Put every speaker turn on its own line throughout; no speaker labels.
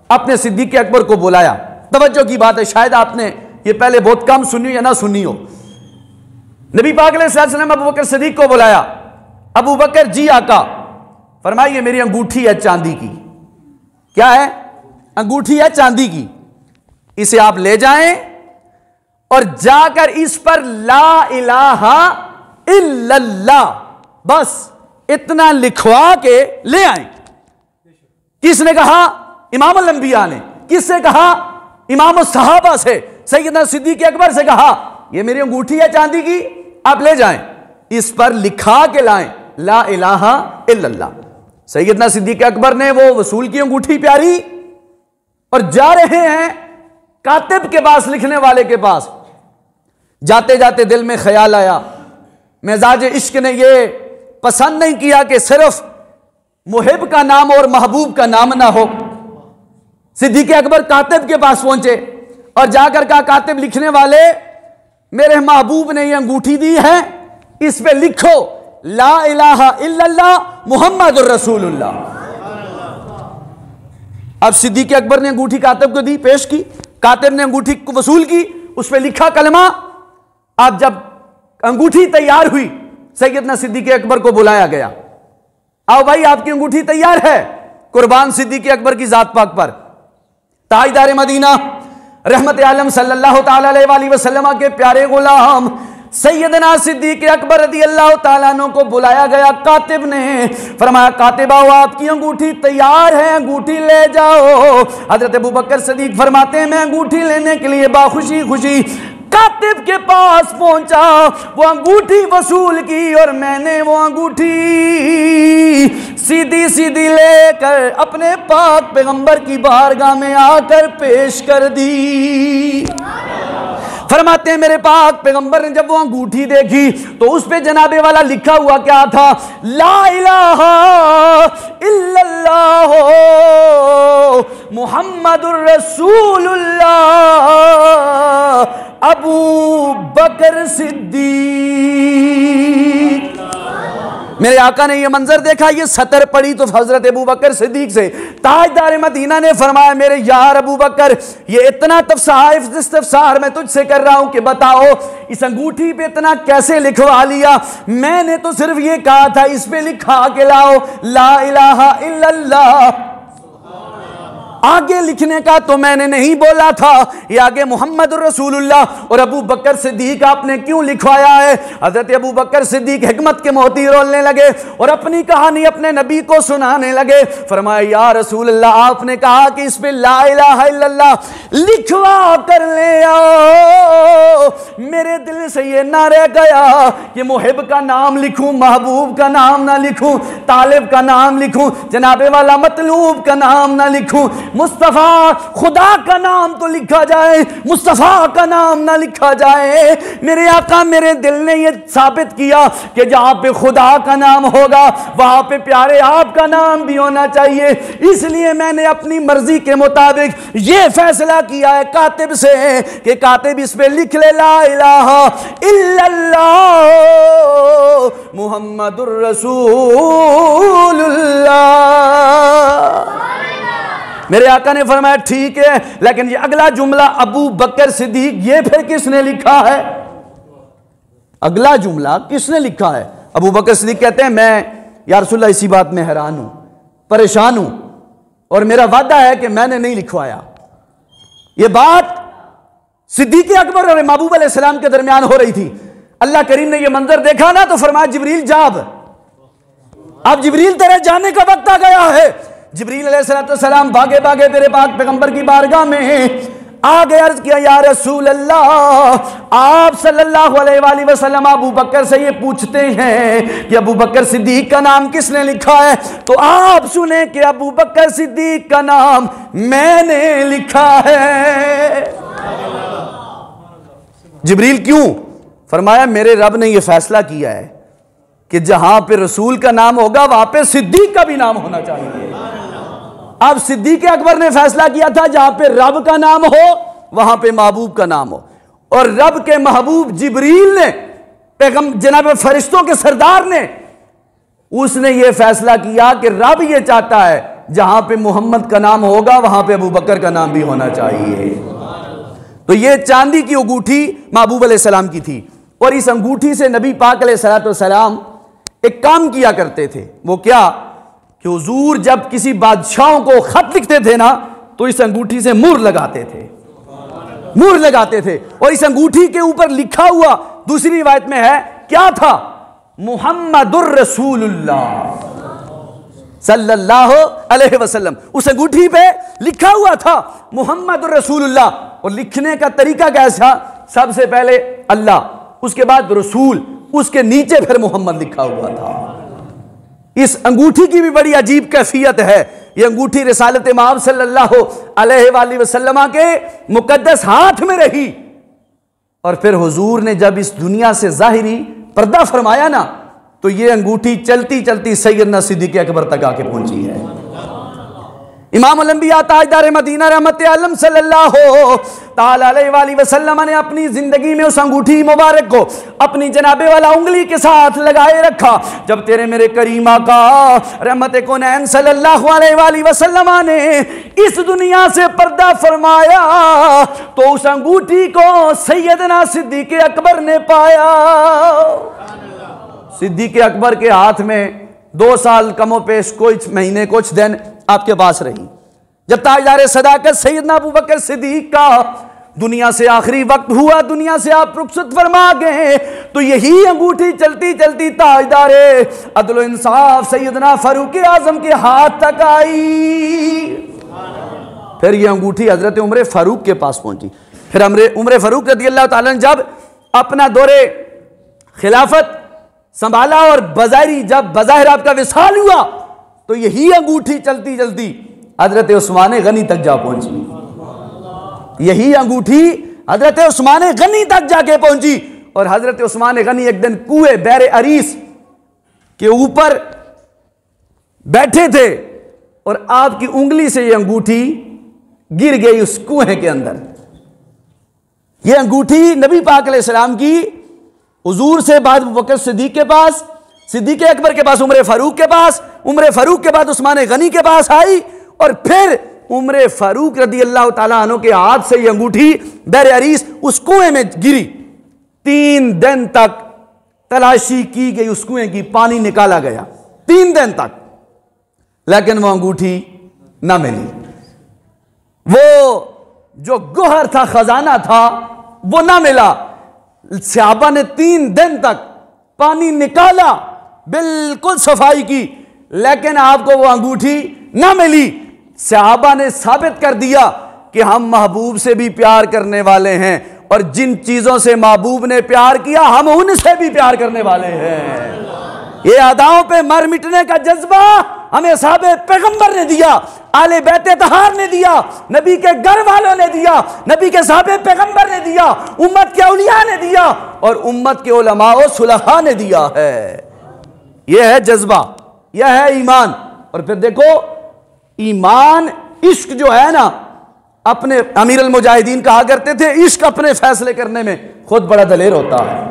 अपने सिद्दीक अकबर को बुलाया। तवज्जो की बात है, शायद आपने ये पहले बहुत कम सुनी या ना सुनी हो। नबी पाक अलैहिस्सलाम अबू बकर सिद्दीक को बुलाया। अबू बकर, जी आका। फरमाइए मेरी अंगूठी है चांदी की। क्या है? अंगूठी है चांदी की, इसे आप ले जाएं और जाकर इस पर ला इलाहा इल्लल्लाह बस इतना लिखवा के ले आए। किसने कहा? इमाम अल-अंबिया ने। किससे कहा? इमाम सहाबा से, सैयदना सिद्दीक अकबर से कहा, ये मेरी अंगूठी है चांदी की, आप ले जाएं, इस पर लिखा के लाएं ला इलाहा इल्लल्लाह। सैयदना सिद्दीक अकबर ने वो वसूल की अंगूठी प्यारी और जा रहे हैं कातिब के पास, लिखने वाले के पास। जाते जाते दिल में ख्याल आया, मिजाज इश्क ने ये पसंद नहीं किया कि सिर्फ मुहिब का नाम और महबूब का नाम ना हो। सिद्दीक अकबर कातिब के पास पहुंचे और जाकर कहा, कातिब लिखने वाले, मेरे महबूब ने ये अंगूठी दी है, इस पे लिखो ला इलाहा इल्लल्लाह मुहम्मदुर रसूलुल्लाह। अब सिद्दीक अकबर ने अंगूठी कातिब को दी, पेश की। कातिब ने अंगूठी को वसूल की, उस पर लिखा कलमा। अब जब अंगूठी तैयार हुई, सैयदना सिद्दीक अकबर को बुलाया गया। आओ भाई, आपकी अंगूठी तैयार है। कुर्बान सिद्दीक अकबर की जात पाक पर। ताजदार मदीना रहमत आलम सल्लल्लाहु ताला अलैहि वसल्लम के प्यारे गुलाम सैयदना सिद्दीक अकबर रदियल्लाहु ताला अन्हु को बुलाया गया। कातिब ने फरमाया, कातिब आओ, आपकी अंगूठी तैयार है, अंगूठी ले जाओ। हजरत अबू बकर सिद्दीक फरमाते हैं, मैं अंगूठी लेने के लिए बाखुशी खुशी कातिब के पास पहुंचा। वो अंगूठी वसूल की और मैंने वो अंगूठी सीधी सीधी लेकर अपने पाक पैगंबर की बारगाह में आकर पेश कर दी। फरमाते हैं, मेरे पाक पैगंबर ने जब वो अंगूठी देखी तो उस पे जनाबे वाला लिखा हुआ क्या था? ला इलाहा इल्लल्लाह मुहम्मदुर रसूलुल्लाह अबू बकर सिद्दीक। मेरे आका ने यह मंजर देखा, ये सतर पड़ी तो हजरत अबू बकर सिद्दीक से। ताजदार मदीना ने फरमाया, मेरे यार अबू बकर, ये इतना इस्तफसार मैं तुझसे कर रहा हूं कि बताओ इस अंगूठी पे इतना कैसे लिखवा लिया? मैंने तो सिर्फ ये कहा था इस पे लिखा के लाओ ला इलाहा इल्लल्लाह। आगे लिखने का तो मैंने नहीं बोला था, ये आगे मुहम्मदुर रसूलुल्लाह और अबू बकर सिद्दीक आपने क्यों लिखवाया है? हजरत अबू बकर सिद्दीक हिकमत के मोती रोलने लगे और अपनी कहानी अपने नबी को सुनाने लगे। फरमाया, या रसूलल्लाह, आपने कहा कि इस पे ला इलाहा इल्लल्लाह लिखवा कर ले आओ। मेरे दिल से ये ना रह गया कि मुहिब का नाम लिखूं, महबूब का नाम ना लिखूं, तालिब का नाम लिखूं, जनाबे वाला मतलूब का नाम ना लिखूं। मुस्तफा, खुदा का नाम तो लिखा जाए, मुस्तफा का नाम ना लिखा जाए। मेरे आका, मेरे दिल ने यह साबित किया कि जहां पे खुदा का नाम होगा वहां पे प्यारे आपका नाम भी होना चाहिए। इसलिए मैंने अपनी मर्जी के मुताबिक यह फैसला किया है कातिब से कि कातिब इस पे लिख ले ला इलाहा इल्लल्लाह मुहम्मदुर रसूलुल्लाह। मेरे आका ने फरमाया, ठीक है, लेकिन ये अगला जुमला अबू बकर सिद्दीक, ये फिर किसने लिखा है? अगला जुमला किसने लिखा है? अबू बकर सिद्दीक कहते हैं, मैं या रसूलल्लाह इसी बात में हैरान हूं, परेशान हूं और मेरा वादा है कि मैंने नहीं लिखवाया। यह बात सिद्दीक अकबर और महबूब अलैहिस्सलाम के दरमियान हो रही थी। अल्लाह करीम ने यह मंजर देखा ना तो फरमाया, जिब्रील जाब, अब जिब्रील तेरे जाने का वक्त आ गया है। जिब्रील अलैहिस्सलाम भागे भागे तेरे पाक पैगंबर की बारगाह में आ गए। अर्ज किया, या रसूल अल्लाह, आप सल्लल्लाहु अलैहि वसल्लम अबू बकर से ये पूछते हैं कि अबू बकर सिद्दीक का नाम किसने लिखा है? तो आप सुने कि अबू बकर सिद्दीक का नाम मैंने लिखा है। जिब्रील क्यों? फरमाया, मेरे रब ने यह फैसला किया है कि जहां पे रसूल का नाम होगा वहां पे सिद्दीक का भी नाम होना चाहिए। अब सिद्दीक अकबर ने फैसला किया था जहां पे रब का नाम हो वहां पे महबूब का नाम हो, और रब के महबूब जिब्रील ने, जनाब फरिश्तों के सरदार ने, उसने यह फैसला किया कि रब ये चाहता है जहां पे मोहम्मद का नाम होगा वहां पे अबू बकर का नाम भी होना चाहिए। तो ये चांदी की अंगूठी महबूब अलैहिस्सलाम की थी, और इस अंगूठी से नबी पाक अलैहिस्सलाम एक काम किया करते थे। वो क्या कि हुजूर जब किसी बादशाहों को खत लिखते थे ना, तो इस अंगूठी से मुहर लगाते थे, मुहर लगाते थे। और इस अंगूठी के ऊपर लिखा हुआ दूसरी रिवायत में है, क्या था? मुहम्मदुर रसूलुल्लाह सल्लल्लाहु अलैहि वसल्लम। उस अंगूठी पे लिखा हुआ था मुहम्मदुर रसूलुल्लाह। और लिखने का तरीका कैसा? सबसे पहले अल्लाह, उसके बाद रसूल, उसके नीचे फिर मोहम्मद लिखा हुआ था। इस अंगूठी की भी बड़ी अजीब कैफियत है। यह अंगूठी रिसालत महब सल्लल्लाहु अलैहि वसल्लम के मुकद्दस हाथ में रही, और फिर हुजूर ने जब इस दुनिया से जाहिरी पर्दा फरमाया ना, तो यह अंगूठी चलती चलती सैयदना सिद्दीक़ अकबर तक आके पहुंची है। इमाम अल-अंबिया ताजदार मदीना रहमत आलम सल्लल्लाहु ताला अलैहि वसल्लम ने अपनी जिंदगी में उस अंगूठी मुबारक को अपनी जनाबे वाला उंगली के साथ लगाए रखा। जब तेरे मेरे करीमा का रहमत कौनैन सल्लल्लाहु अलैहि वसल्लम ने इस दुनिया से पर्दा फरमाया, तो उस अंगूठी को सैयदना सिद्दीक़ अकबर ने पाया। सिद्दीक़ अकबर के हाथ में 2 साल कमो पेश कुछ महीने कुछ दिन आपके पास रही। जब ताजदार सदाकत सैयदना अबू बकर सिद्दीक का दुनिया से आखिरी वक्त हुआ, दुनिया से आप रुखसत फरमा गए, तो यही अंगूठी चलती चलती ताजदार अदल इंसाफ सैयदना फारूक आजम के हाथ तक आई। फिर यह अंगूठी हजरत उमर फारूक के पास पहुंची। फिर उमर फारूक रज़ियल्लाहु ताला अन्हु जब अपना दौरे खिलाफत संभाला और जब बज़ाहिर आपका विसाल हुआ, तो यही अंगूठी चलती चलती हजरत उस्मान गनी तक जा पहुंची। यही अंगूठी हजरत उस्मान गनी तक जाके पहुंची। और हजरत उस्मान गनी एक दिन कुएं बैर अरीस के ऊपर बैठे थे, और आपकी उंगली से यह अंगूठी गिर गई उस कुएं के अंदर। यह अंगूठी नबी पाक अलैहिस्सलाम की हुजूर से बाद अबू बकर सिद्दीक के पास, सिद्दीक़ अकबर के पास, उमर फारूक के पास, उमर फारूक के बाद उस्मान गनी के पास आई, और फिर उमर फारूक रज़ियल्लाहु ताला अन्हु के हाथ से यह अंगूठी बैर अरीस उस कुएं में गिरी। 3 दिन तक तलाशी की गई उस कुएं की, पानी निकाला गया 3 दिन तक, लेकिन वो अंगूठी ना मिली। वो जो गोहर था, खजाना था, वो ना मिला। सहाबा ने 3 दिन तक पानी निकाला, बिल्कुल सफाई की, लेकिन आपको वो अंगूठी ना मिली। सहाबा ने साबित कर दिया कि हम महबूब से भी प्यार करने वाले हैं, और जिन चीजों से महबूब ने प्यार किया हम उनसे भी प्यार करने वाले हैं। ये अदाओं पे मर मिटने का जज्बा हमें साहबे पैगंबर ने दिया, आले बैते तहार ने दिया, नबी के घर वालों ने दिया, नबी के साहबे पैगंबर ने दिया, उम्मत के औलिया ने दिया, और उम्मत के उलमा व सुलहा ने दिया है। यह है जज्बा, यह है ईमान। और फिर देखो, ईमान इश्क जो है ना, अपने अमीर अल मुजाहिदीन कहा करते थे, इश्क अपने फैसले करने में खुद बड़ा दलेर होता है।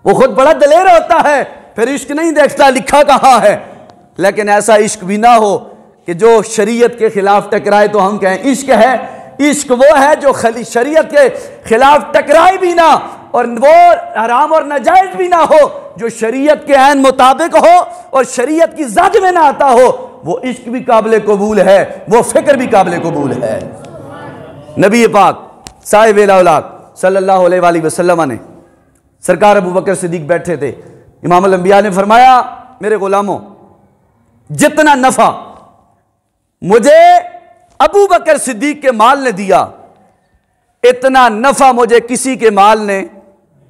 वो खुद बड़ा दलेर होता है, फिर इश्क नहीं देखता लिखा कहाँ है। लेकिन ऐसा इश्क भी ना हो कि जो शरीयत के खिलाफ टकराए तो हम कहें इश्क है। इश्क वो है जो शरीयत के खिलाफ टकराए भी ना, और वो हराम और नाजायज भी ना हो, जो शरीयत के ऐन मुताबिक हो और शरीयत की ज़द में ना आता हो। वो इश्क भी काबिल कबूल है, वो फिक्र भी काबिल कबूल है। नबी पाक साहिब औलाद सल्लल्लाहु अलैहि वसल्लम ने, सरकार अबू बकर सिद्दीक बैठे थे, इमाम अल-अंबिया ने फरमाया, मेरे गुलामों, जितना नफा मुझे अबू बकर सिद्दीक के माल ने दिया, इतना नफा मुझे किसी के माल ने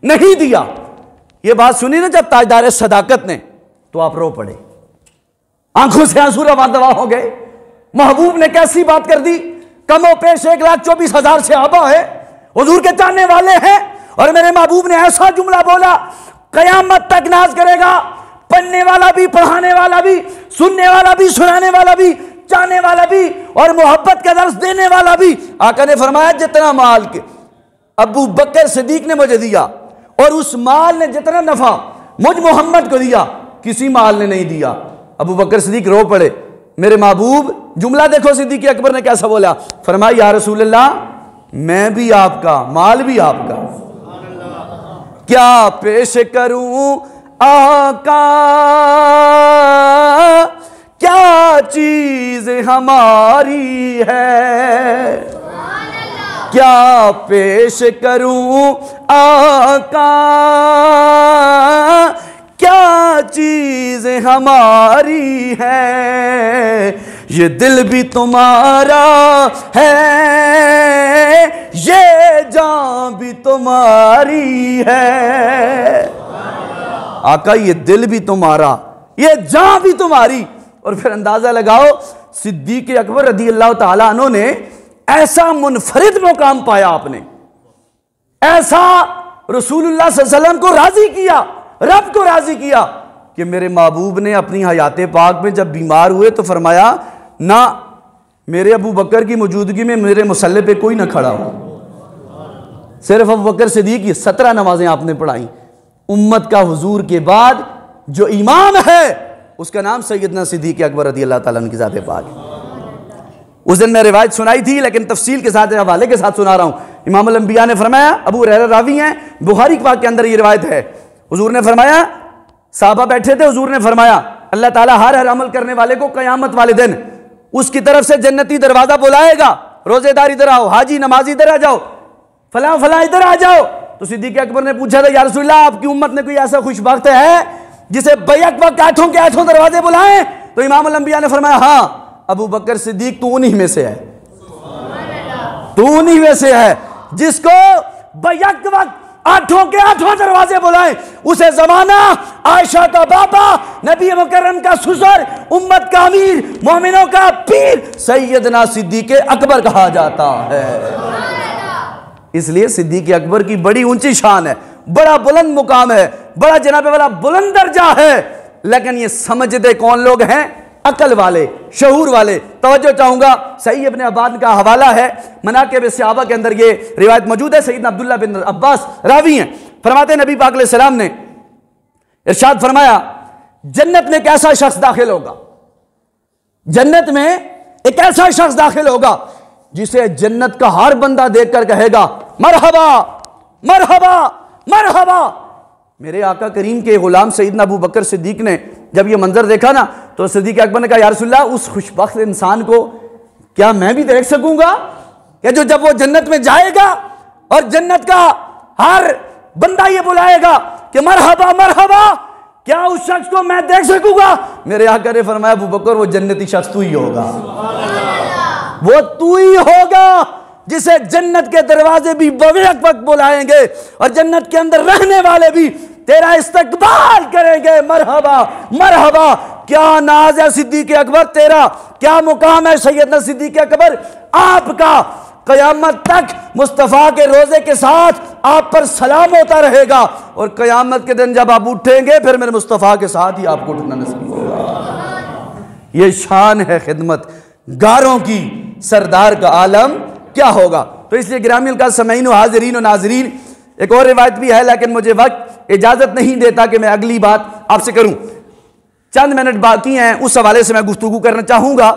नहीं दिया। यह बात सुनी ना जब ताजदार सदाकत ने, तो आप रो पड़े, आंखों से आंसू रवा दवा हो गए। महबूब ने कैसी बात कर दी। कमो पेश 1,24,000 सहाबा है, हुजूर के चाहने वाले हैं, और मेरे महबूब ने ऐसा जुमला बोला, कयामत तक नाज करेगा, पढ़ने वाला भी, पढ़ाने वाला भी, सुनने वाला भी, सुनाने वाला भी, चाहने वाला भी, और मोहब्बत का दर्स देने वाला भी। आका ने फरमाया, जितना माल के अबू बकर सिद्दीक ने मुझे दिया, और उस माल ने जितना नफा मुझ मोहम्मद को दिया, किसी माल ने नहीं दिया। अबू बकर सिद्दीक रो पड़े, मेरे महबूब, जुमला देखो सिद्दीक़ अकबर ने कैसा बोला, फरमाया या रसूल अल्लाह, मैं भी आपका, माल भी आपका, क्या पेश करूं आका, क्या चीज हमारी है, क्या पेश करूं आका, क्या चीज हमारी है, ये दिल भी तुम्हारा है, ये जान भी तुम्हारी है। आका ये दिल भी तुम्हारा, ये जान भी तुम्हारी। और फिर अंदाजा लगाओ सिद्दीक़ अकबर रज़ी अल्लाह ताला अन्हु ने ऐसा मुनफरिद मुकाम पाया, आपने ऐसा रसूलुल्लाह सल्लल्लाहु अलैहि वसल्लम को राजी किया, रब को राजी किया कि मेरे महबूब ने अपनी हयात पाक में जब बीमार हुए तो फरमाया ना मेरे अबू बकर की मौजूदगी में मेरे मुसल्ले पे कोई ना खड़ा हो, सिर्फ अबू बकर सिद्दीक़ की 17 नमाजें आपने पढ़ाई। उम्मत का हुजूर के बाद जो इमाम है उसका नाम सैयदना सिद्दीक़ अकबर रज़ी अल्लाह ताला अन्हु की ज़ात पाक है। उस दिन मैं रिवायत सुनाई थी, लेकिन तफसील के साथ, हवाले के साथ सुना रहा हूं। इमाम अल अंबिया ने फरमाया, अबू हुरैरा रावी हैं, बुखारी पाक के अंदर ये रिवायत है, हुजूर ने फरमाया, साहबा बैठे थे, हुजूर ने फरमाया अल्लाह ताला हर अमल करने वाले को क़यामत वाले दिन उसकी तरफ से जन्नती दरवाजा बुलाएगा, रोजेदार इधर आओ, हाजी नमाजी इधर आ जाओ, फला फला इधर आ जाओ। तो सिद्दीक़ अकबर ने पूछा था या रसूलल्लाह, आपकी उम्मत ने कोई ऐसा खुशबख्त है जिसे बैक वक्त आठों के आठों दरवाजे बुलाएं? तो इमाम अल अंबिया ने फरमाया हाँ, अबू बकर सिद्दीक तू उन्हीं में से है, तू उन्हीं में से है जिसको बैक वक्त आठों के आठों दरवाजे बुलाएं। उसे जमाना आयशा का बाबा, नबी मुकर्रम का ससुर, उम्मत का अमीर, मोमिनों का पीर सैयदना सिद्दीक़ अकबर कहा जाता है। इसलिए सिद्दीक़ अकबर की बड़ी ऊंची शान है, बड़ा बुलंद मुकाम है, बड़ा जनाब वाला बुलंद दर्जा है। लेकिन ये समझते कौन लोग हैं? अकल वाले, शऊर वाले। तवज्जो चाहूंगा, सही इब्न अब्बास का हवाला है, मनाक़िब सहाबा के अंदर ये रिवायत मौजूद है। सैयदना अब्दुल्लाह बिन अब्बास रावी हैं, फरमाते नबी पाक अलैहि सलाम ने इरशाद फरमाया, जन्नत में एक ऐसा शख्स दाखिल होगा, जन्नत में एक ऐसा शख्स दाखिल होगा जिसे जन्नत का हर बंदा देखकर कहेगा मरहबा मरहबा मरहबा। मेरे आका करीम के गुलाम सैयदना अबू बकर सिद्दीक ने जब ये मंजर देखा ना, तो सिद्दीक अकबर ने कहा या रसूलल्लाह, उस खुशबख्त इंसान को क्या मैं भी देख सकूंगा कि जो जब वो जन्नत में जाएगा और जन्नत का हर बंदा ये बुलाएगा कि मरहबा मरहबा, क्या उस शख्स को मैं देख सकूंगा? मेरे आका ने फरमाया अबू बकर, वो जन्नती शख्स तू ही होगा, वो तू ही होगा जिसे जन्नत के दरवाजे भी बवेक वक्त बुलाएंगे और जन्नत के अंदर रहने वाले भी तेरा इस्तकबाल करेंगे। मरहबा मरहबा। क्या नाज है सिद्दीक़ अकबर तेरा, क्या मुकाम है सैयदना सिद्दीक़ अकबर आपका। क़यामत तक मुस्तफ़ा के रोजे के साथ आप पर सलाम होता रहेगा और क़यामत के दिन जब आप उठेंगे फिर मेरे मुस्तफ़ा के साथ ही आपको उठना नसीब होगा। ये शान है खिदमत गारों की, सरदार का आलम क्या होगा। तो इसलिए गिरामी का समईन हाज़रीन और नाज़रीन, एक और रिवायत भी है लेकिन मुझे वक्त इजाजत नहीं देता कि मैं अगली बात आपसे करूं। चंद मिनट बाकी हैं, उस हवाले से मैं गुफ्तगू करना चाहूंगा।